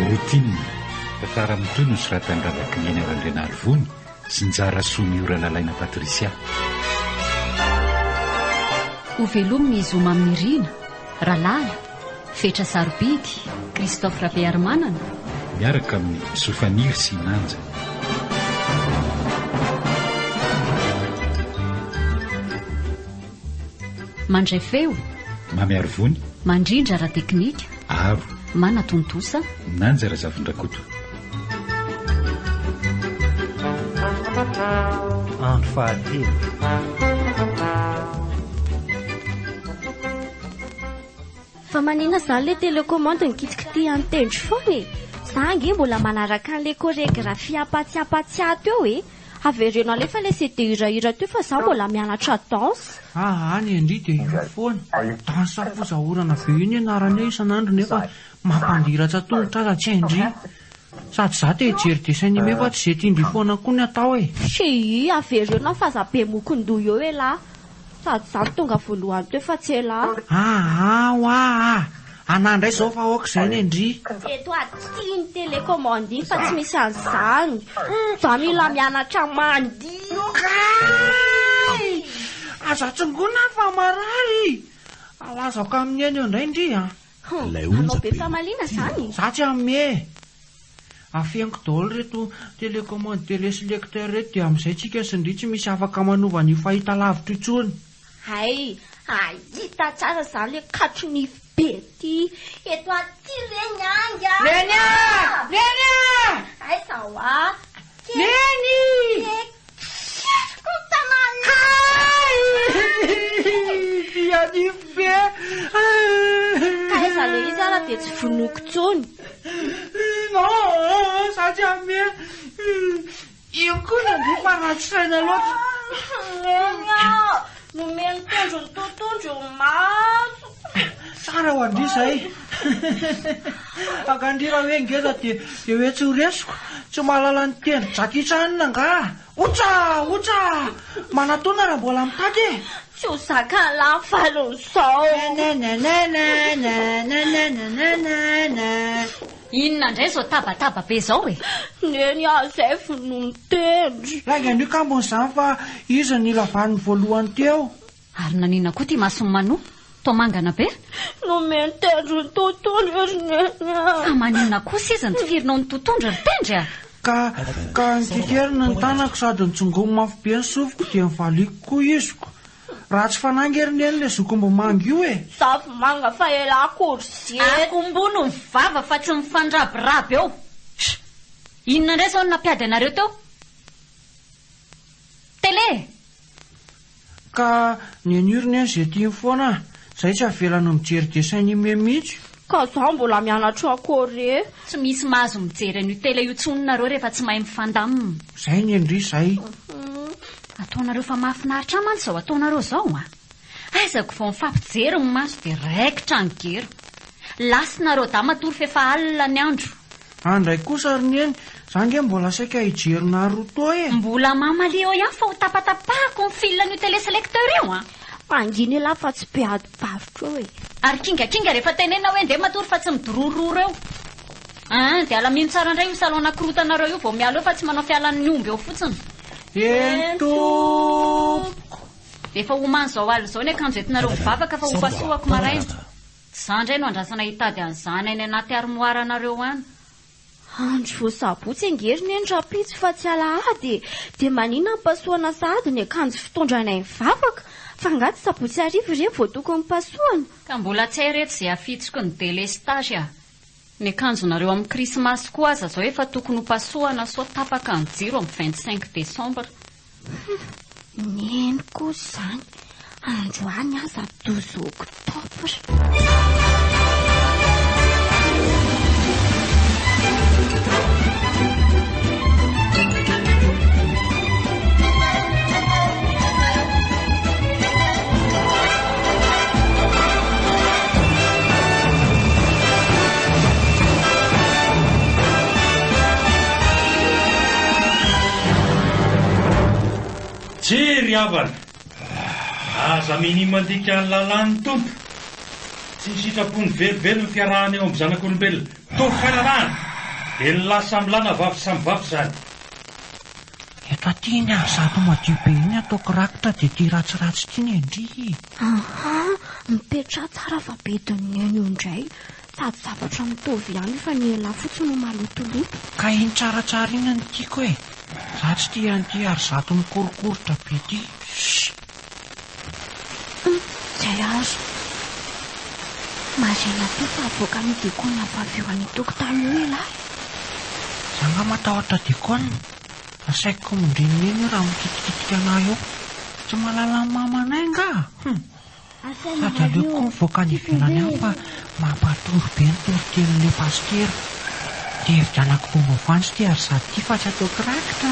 Rotinina tantara mitoy no soratany Ravakinyeny Randrenarivony sy njara soa miora lalaina Patrisia. Ho velominy Zoma Mirina, Ralala, Fetra Sarobidy, Christophe Rabearmanana miaraka amin'ny Sofaniry sy Nanja. Mandray feo Mamy Arivony, mandrindra ara-teknika, Aro Mana Tontosa, Nanja Razavondrakoto. Andro fahatelo. Fa manina izany le télécommande nikitikity antendry foana e. Za ange mbola manaraka an'le chorégraphie apatsiapatsiato eo e. Averena alefa le CD hirahira teo fa za mbola mianatra danse. Any Andry dia io foana. Danse fozahorana be iny ianarana isan'andro nefa mampandihiratra tongotra aza tsy Andry. Sady za te hijery dessin animé fa tsy zay tindry foana koa ny atao e. Sy averena fa za be mokondoy eo e la. Sady za tonga voalohany teo fa tsy ela. Anandray zao fa aoka izay ny Andry. Eto aty ny télécommande iny fa tsy misy an'izany. Za mila mianatra mandihy. Aza tsongona fa marary. Alazako amin'ny eny eo indray Andry a. Anao be famaliana izany. Za tsy amme. Afeniko daholo reto télécommande télé sy lecteur reto dia amin'izay tsika sy Andry tsy misy afaka manova ny fahita lavitra intsony. Ahita tsara izany le katronify be ty. Eto aty reny anga. Reny! Aiza hoa. Reny! Fianify be. Aiza le izy ara dia tsy vonoko tsony. Non, za tsy amme. Io koa ny Andry fa ratsy saina loatra. Nomeny tondro ny totondro maso. Tsara ho Andry izay. Akandry raha hoe ngeza dia hoe tsy ho resiko. Tsy mahalala ny teny jakitranina nga. Otra! Manatona raha mbola mitady e. Tsy ho zaka la falon'izao. inona indray zao tabataba be zao e. Neny azay vonomy tendry. Rainga ny kambon'izany fa izy ny lavan'ny voalohany teo. Ary nanina koa ty masony manoa tomangana be. Nomeny tendry ny totondro ry neny. Fa manina kosa izy ny tifirinao ny totondro ry tendry a. Ka nikekerina ny tanako sady nitsongomy mafy be ny sofiko dia nivaliko koa iziko. Raha tsy fanangeriny eny le zokombo mangy io e. Zavy manga fa ela akory akombono ny vava fa tsy mifandrabiraby eo. Inona indray zao no nampiady anareo teo? Télé. Ka ny anyriny eny izay tiany foana. Zay tsy avelana mijery dessin animé mihitsy. Ka za mbola mianatra akory. Tsy misy mahazo mijery an'io télé io tsononareo rehefa tsy mahay mifandamina. Zay ny Andry zay. Ataonareo fa mahafinaritra mantsy zao ataonareo zao a. Aizako vao mifampijery ny maso dia raikitra ny gero. Lasinareo da matory fefa alina ny andro. Andray kosa ry neny, za nge mbola saika hijerina roto e. Mbola mamalia eo ihany fa ho tapatapahako ny filany io télé sélecteur io a. Manginy ela fa tsy be adibavitra eo e. Ary kingakinga rehefa tenena hoe nde matory fa tsy midorororo eo. Dia ala mino tsara indray io salon nakorotanareo io vao mialo eo fa tsy manao fialan'ny omby eo fotsiny. Entoko. Efa homany zao aly zao ny akanjo entinareo mivavaka fa ho pasohako maraina. Za indray no andrasana hitady an'izany any anaty armoire anareo any. Andro sabotsy angeriny eny rapitsy fa tsy alahady. Dia manina ny pasohana sahady ny akanjo fitondranay mivavaka. Fa ngaty sabotsy arivo ireny vao tokony pasohana. Ka mbola tsy hay reto izay afitsiko ny délestage a. Ny akanjonareo amin'ny krismasy koa aza zao efa tokony ho pasohana sao tapaka ny jiro amin'ny 25 décembre. Neny koa izany. Androany aza 12 octobre. Jery havana. Aza minimandika ny lalàny tompo. Tsy sitrapony velivelo ny fiarahana eo amin'ny zanak'olombelona. Tovy fahalalàna. dia ny lahy samy lana vavy samy vavy izany. Eto aty ny azato madio be iny ataoko rakitra dia ty ratsiratsy ity ny endry. Mipetra tsara fa bediny eny io indray. Sady zavatra mitovy ihany fa ny ela fotsiny no malotoloto. Ka iny tsaratsara iny ny tiako e. Za tsy tia an'ity ary zato mikorokorotra be ity. Zay azo. Mazena ty fa avoaka ny dekona avy eo any tokotany io elahy. Zanga matahotra dekona. Asaiko mindrenina eny raha mikitikitika anay eo. Tsy mahalala ny mamanay nga. Sady aleoko mivoaka ny ivelany aho fa mampatory be ny toritelin'ilay pastera. Dia hevitra anankopomba voanjo ty ary sady ty fa tsy ataoko rakitra.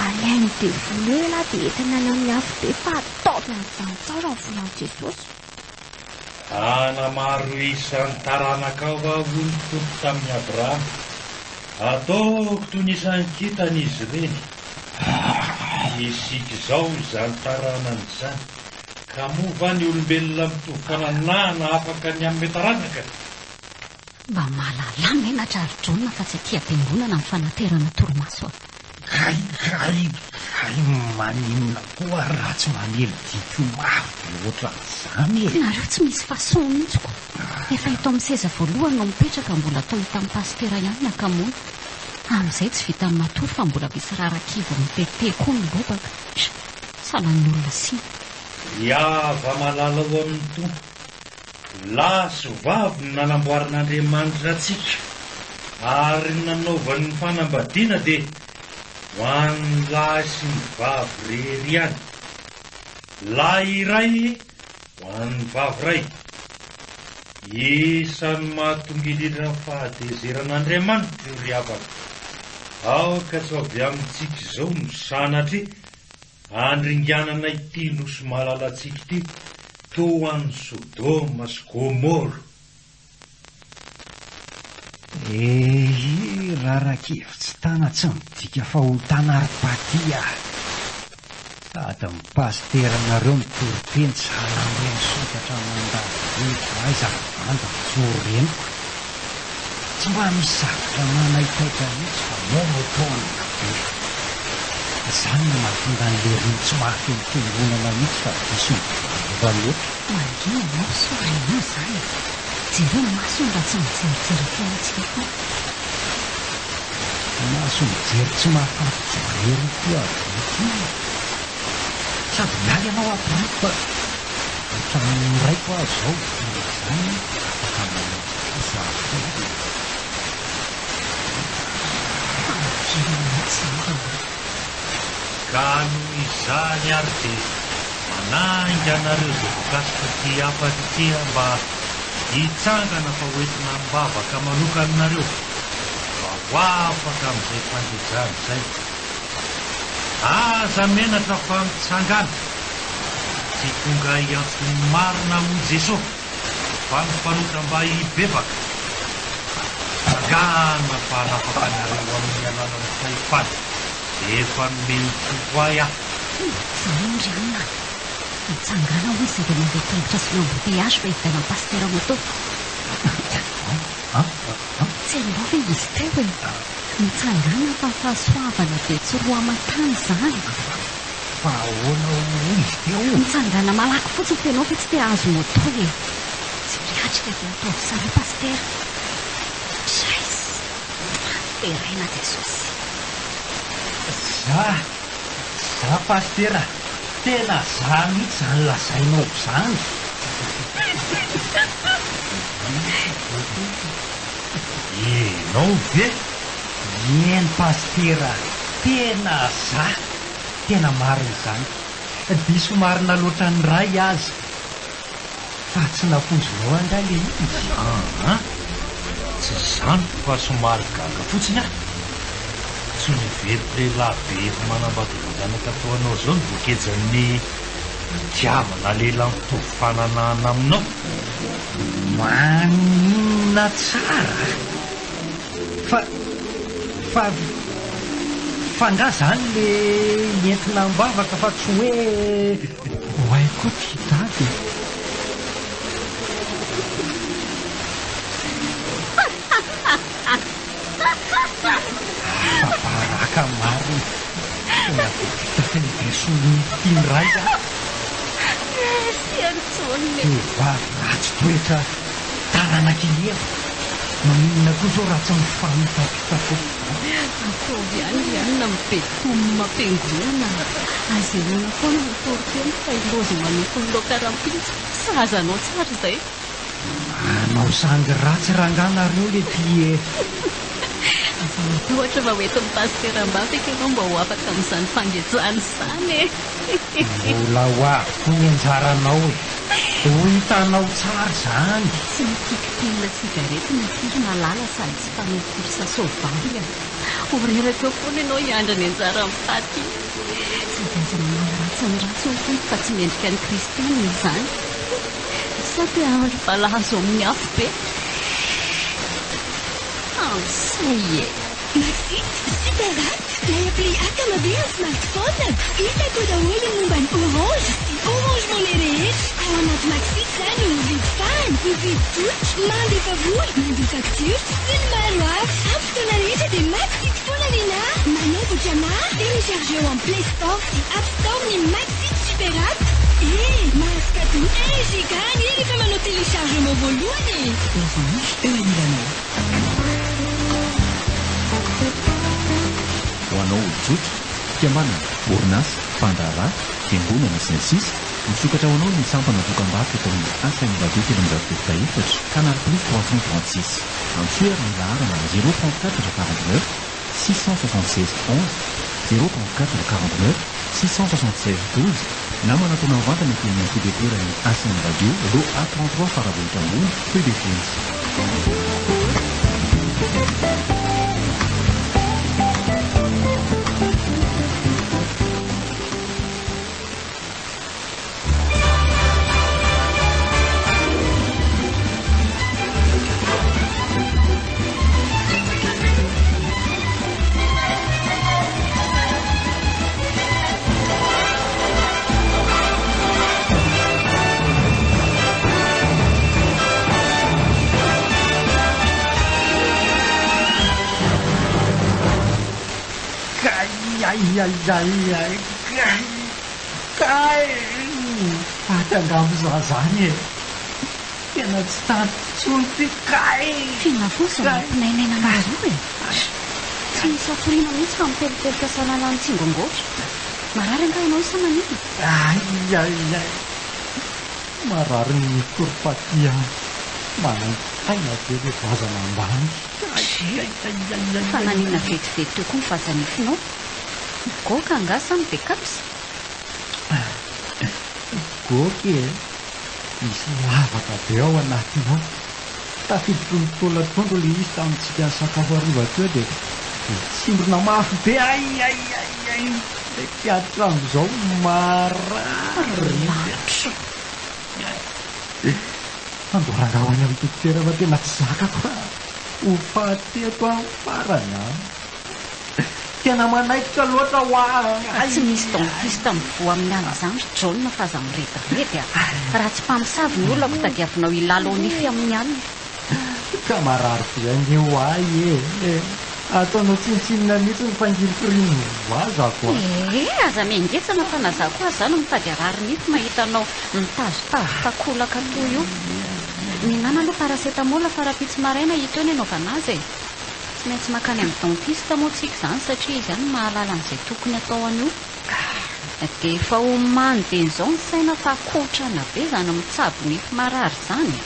Alainy dia volo ela dia entina any amin'ny afo be fa ataovy an'izany tsara ny volan'i Jesosy. Maro isan'ny taranaka ao avony tompo tamin'ny Abrahama. Ataoko toy ny isany kitan'izy ireny. Isika izao izany taranany izany. Ka mova ny olombelona mitovy fananana afaka ny amin'ny taranaka. Mba mahalala menatra ary Jona fa tsy aty am-piangonana amin'ny fanaterana torimaso aho. Hay maninona koa raha tsy manely dito maro be ohatran'izany e. Nareo tsy misy fason mihitsiko. Efa eto amin'ny seza voalohany no mipetraka mbola atao hita amin'ny pastera ihany ny akamoana. Amin'izay tsy vita amin'ny matory fa mbola misy rarakivo mitete koa ny lobaka. Salan'ny olona sina. Iava malala ao amin'ny tompo. Lahy sy vavy no nanamboarin'Andriamanitra antsika ary nanaovany ny fanambadiana dia ho an'ny lahy sy ny vavy rery ihany. Lahy iray ho an'ny vavy iray. Isan'ny mahatonga indrindra ny fahadezeran'Andriamanitra io ry havana. Aoka tsy avy amintsika izao no sanatry andringanana ity nosy malalatsika ity toa an'ny Sodoma sy Gomora. Rarakevitsy tana tsy midika fa ho tanary-patia. Sady ny pasteranareo mitory-teny salamreny sokatra mandavy aiza vanda mijoreniko. Tsy mba misy zavatra manaitaitra mihitsy fa monotaona be. Izany no mahatonga an'ilay rivotsy mahafentengonana mihitsy fa diso mivaova loatra. Mangina ianao sorainao izany. Jereo ny masony raha tsy mijerijery fiainantsika foana. Maso mijery tsy mahafaty-jery ity avy. Sady mialy ianao ampiriko fa ohatran'ny raiko aho izao izany afaka manasa ka noho izany ary dia manainga anareo izay voakasika ty afaka ity mba hitsangana fa hoentina mibavaka manokanareo mba ho afaka amin'izay fandejana izay. Aza menatra fa mitsangana tsy tonga hiantsony marina ho Jesosy fa mifanotra mba hibebaka. Tsangana fa hanafaka anareo amin'ny alalan'ny fahefana efa nomeny tompo ahy aho. Izany ry anina. Mitsangana ho izy dia mandeha tongotra sy embouteillage fa hividiana ny pastera moto. Tsy hainao ve izy teo e? Mitsangana fa fahasoavana dia tsy roa aman-tany izany. fa ahoana izy teo? Mitsangana malaky fotsiny tenao fa tsy te azo moto e. Tsy miatrika dia ataovy sara pastera. Jes, teraina Jesosy. Za pastera, tena za mihitsy zany lazainao zany. Enao ve? Eny pastera, tena za, tena marina izany. Diso marina loatra ny ray azy fa tsy nafonjonao andray le izy. Tsy zany fa somary gaga fotsiny aho. Tsy niveriko lehilahy be efa manambadivanjanaka tao anao zao ny voakejan'ny tiavana lehilahy mitovy fananana aminao. Manina tsara fa nga zany le entina mbavaka fa tsy hoe ho haiko ty dady. solony tiany raika syaritsonne eva ratsy toetra taranakileva maninona koa zao raha tsy mifamitapitako akovy anyana mibekomy mampengolana azanona foana mitoroteny fa ilozy manokony lokarampitsy sahazanao tsara izay anao sangy ratsy ranganareo le pie ohatra fa hoeto ny pasteram-bafika ianao mba ho afaka amin'izany fangejany izany mbola ho avoko ny anjaranao ho hitanao tsara zany tsy mitikitena sigarety natsiry nalala sady tsy fanokory sasovanga oreraka eo foana ianao hiandra ny anjara mifaty sady aza manao ratsy ny fony fa tsy mendrika ny kristianina izany sady andro balazo amin'ny afo be ansay Maxi, super app. Nayaplay akka mabea smartphone. Hitako daholo ny momba ny Orange sy Orange Money rehetra. Ao anaty Maxi izany mividy fan, mividy totro, mandefa vola, mandefa facture sy ny maro hafa. Amin'ny fotoana rehetra dia Maxi foana nina. Manombotra na téléchargeo amin'ny Play Store sy App Store ny Maxi super app. Masaka to gigany rehefa manao téléchargement voalohany. Orange eo anilanao. Ho anao olon-tsotra fiambanana orinasa mpandraharaha fiangonana sy ny sisa misokatra ho anao ny sampana dokam-barotra eto amin'ny asany radio telonjato efatra canal plus 336 antsoera ny laharana 034 49 676 11 034 49 676 12 na manatona mivantana teny amin'ny fidetoerany asany radio ro A33 faravohitra ambony feu de France. Fatangamo zazany e tena tsy tantsony ty fina fosiny mpinainaina anazy io e tsy misy atoriana mihitsy fa mitelitelika salalany tsingongoatra marary anga ianao isanan'iny marary ny mikoropatia manantaina be le vazana ambany fa nanina vetivety teo koa ny vazanifinao goka angasa ny be kapsa goky e misy lavaka be ao anatinao tafidiko ny tolatondro le izy tamintsika ny sakafo ariva teo dia tsimbrona mafy be le tiatra am'izao marary latro andorangahony amin'ny tokotoera fa tena tsy zakako ho fahateto amin'ny farany a tena manaikitra loatra hoa tsy misy dentiste mivoa amin'ny any izany John fa aza miretirety raha tsy mpamosavy ny olona ko tadiavinao ilalo nify amin'ny alina ka marary be ange ho ay ataonao tsintsinina mihitsy ny fangilokiriny vazako aza mengetsana fa naza koa azany mitady arary nify mahitanao mitazotazo takolaka toy io minana aloha parasetamol farapitsy maraina hita eo ny anaovana azy e tsy maintsy makany amin'ny dentiste moa tsika izany satria izy any mahalala an'izay tokony atao an'io dia efa homany dia n'izao ny saina fa kotrana be zany mitsabo nify marary izany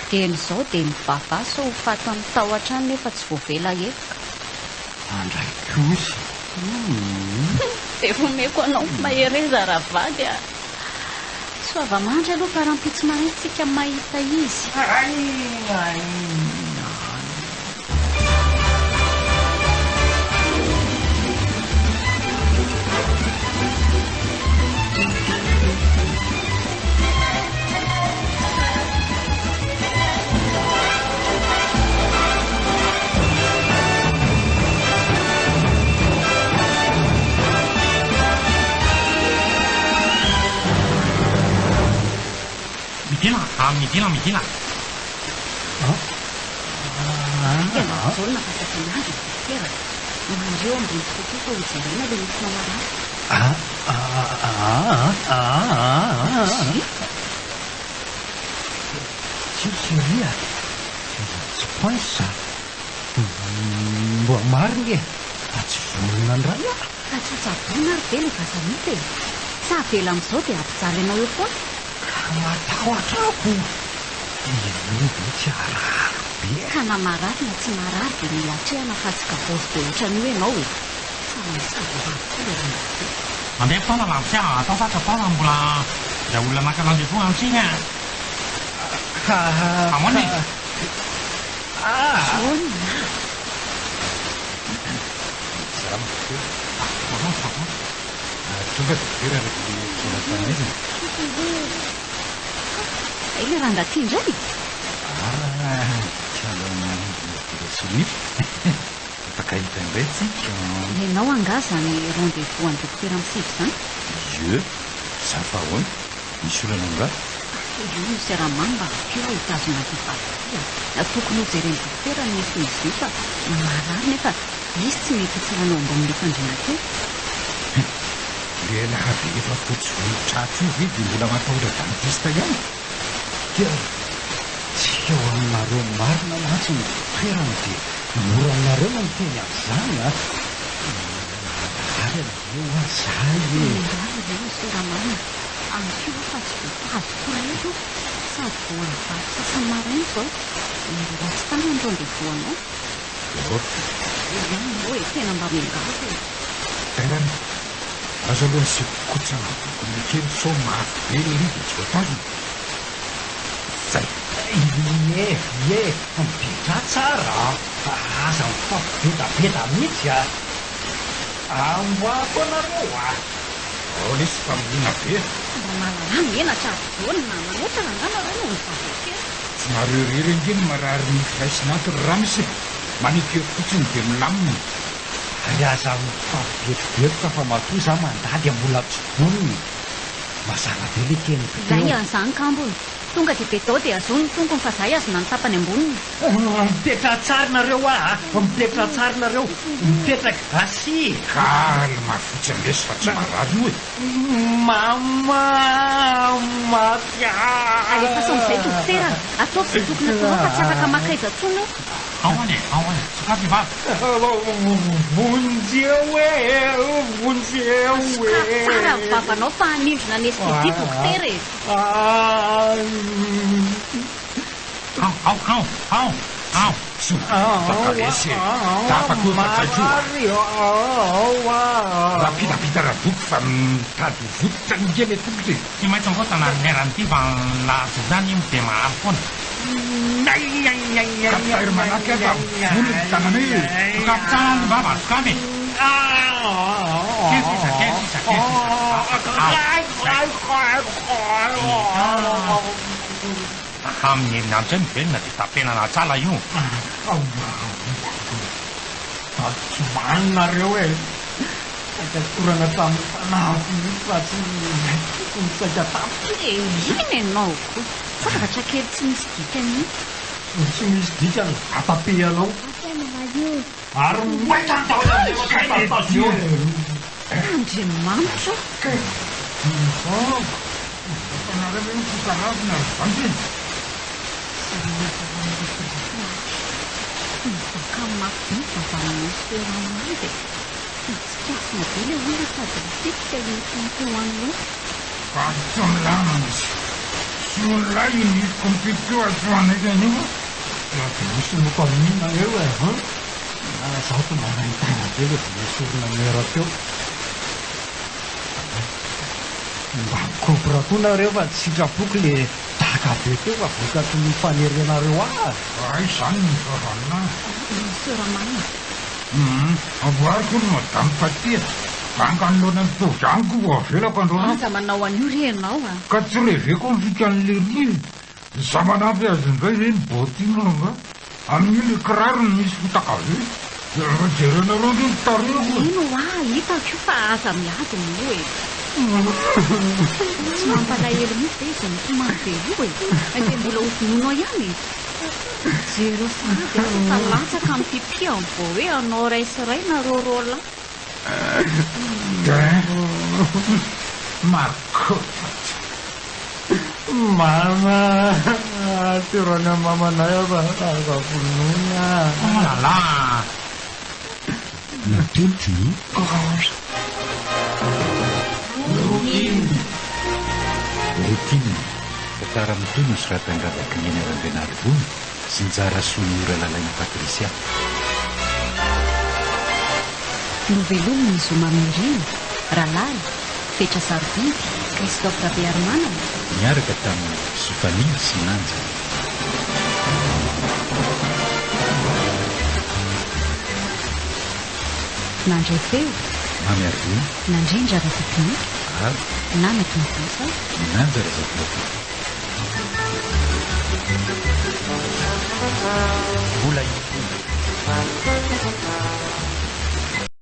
dia n'izao dia mivavaso ho fato amin'ny tahotra any nefa tsy voavela efika andray kozy dia vomeko anao mahereza raha vady soava-mandry aloha fa raha mpitsy maraintsika mahita izy midina Zolona fa sakanazy tera mandreo ambony fotofa ho jerena le nify mamarary Syria tsy poinsa mboa mariny fa tsy vonona ny ray fa tsy tsabona ary be le vasanita e sa vela amin'izao dia ampijaly anao eo foana ka matahoatrako inobe tsy arary be ka na marary na tsy marary dia milatrehana fa tsy kabozy be ohatrany io ianao e sa misavoakolerana mandeha fotoana lavitsy atao satrapaona mbola da olona nankalandy foana amintsiny amoana tonga dia veraraka ile raha nda tia indray tsalonasonify afaka hita indray tsika ianao angaza ny rendez-vous any dokotera misivy zany ie za fa ahoana misy olana nga io misy rahamamba akeo hitazona vivavia tokony ho jereny dokotera ny misy izy io fa marary nefa izy tsy mety hitsarana ambon'le fandrina kely le lahavy efa fotsy vohitratsy io ve dia mbola matahotra dentista ihany dia tsika ho aminareo marina matsy ny toerana dia mora aminareo no miteny amin'izany ary eo azay e misy rahamana amkio fa tsy voapazo koreto sady voanavary sasany maraina zao ratsy tany ny rendez-vous anao ihany hoe tena mba mengazo e tenany azo aloha sy kotsana tokony kely so mafy be le ry dia tsy voatazona zay mipitra tsara aza mifampivedabeda mihitsy amboako anareo ao lesy famolina be mba malalany enatra avona manotrana nganareo no mivavekely tsy mareorery ingeny marary ny faisinato ry raha misy manekeo fotsiny dia milamina ary aza mifampivedobedoka fa matoa za mandady ambola tsiboniny mazava be le teny zay an'izany kambo tonga dia betao dia azony tongony fa zay azona ny tapany amboniny mipetra tsarinareo mipetra tsarinareo mipetraka gasy kaly mafotsy amlesy fa tsy marary io e matia efa somizay dokotera ataovy zay tokony atao fa tsy afaka makaizatsona ao any soka vivavy vonjeo tsara mivavanao fa hanindrona anesthésie dokotera e ao sovakalesy tapako fajaio rapidapita raha boky fa mitady vototra ningely tongotra tsy maintsy angotana neranyity fa lazo zany io dia mahary foana kapitairy manaky ava voly tanana hoe sokapitsana ny vava sokavy amin'ny herinandro zay mivelona dia tapenana tsala io tsy maninareo e akakorana tamin'ny fanafy fa tsy mitsaika taminy iny anao ko zavatra kely tsy misy dikany tsy misy dikany atapeanao ary andriamanitra nareo fisaravina vanjeny baka mafy vavananasy tsikasina be le olona sady mitetika itoanao fa tsy milana misy sy olay ny kompetio atsoanakany io misy moko aminina eo e zaho to manahitana be le misorona mera teo mba mikompora nareo fa tsy sitrapoky le daka be teo fa vokatry ny fanerenareo ay zany nyfavanina soramanina avoariko ny madamy patia vanganylona mitovydragnoko vo avelako androna aza manao an'io renao ka tsy reveko mifikan'le ry za manafy azy indray zay ny botinanga amin'io le kiraro ny misy fotaka ve jerenareo ndre mitareko ino hitako io fa aza miady mio e tsy mampalahelo mihitsy de izy mitomany be io e de mbola hovinonao ihany jereo sanady afa latsaka amin'ny pipia vo hoe anao raisiraina rorola Marco. Mama, tirana mama naya bakal pununya. Oh lah. Tutu. Rutin. Ketara tunus rata-rata kenyaran Benarbun. Sinjara sunura lalai Patricia. Novelon'ny Zoma Mirina, Ralahy, Fetra Sarobidy, Christophe Rabearmana. Miaraka tamin'ny Sofania sy Nanja. Nandray feo, Mamy Arvina. Nandrindra Rateknika, Namaka Mikosa, Nanja Razavloka. Vola ifona.